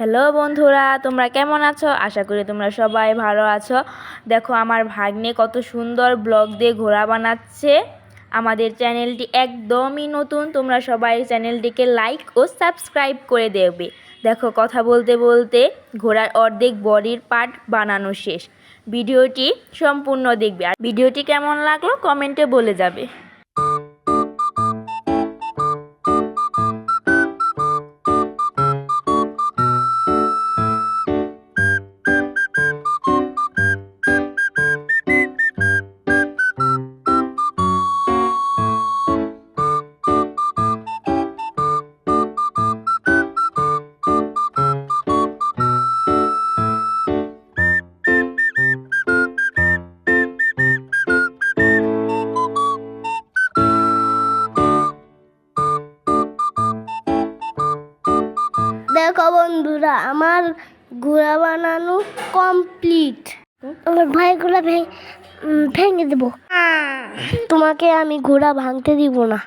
Hello বন্ধুরা, তোমরা কেমন আছো? আশা করি তোমরা সবাই ভালো আছো। দেখো আমার ভাগ্নে কত সুন্দর ব্লগ দিয়ে ঘোড়া বানাচ্ছে। আমাদের চ্যানেলটি একদমই নতুন, তোমরা সবাই চ্যানেলটিকে লাইক ও সাবস্ক্রাইব করে দেবে। দেখো কথা বলতে বলতে ঘোড়ার অর্ধেক বডির পার্ট বানানো শেষ। ভিডিওটি সম্পূর্ণ দেখবে, আর ভিডিওটি কেমন লাগলো কমেন্টে বলে যাবে। দেখো বন্ধুরা, আমার ঘোড়া বানানো কমপ্লিট। আমার ভাইগুলো ভেঙে দেবো। তোমাকে আমি ঘোড়া ভাঙতে দিব না।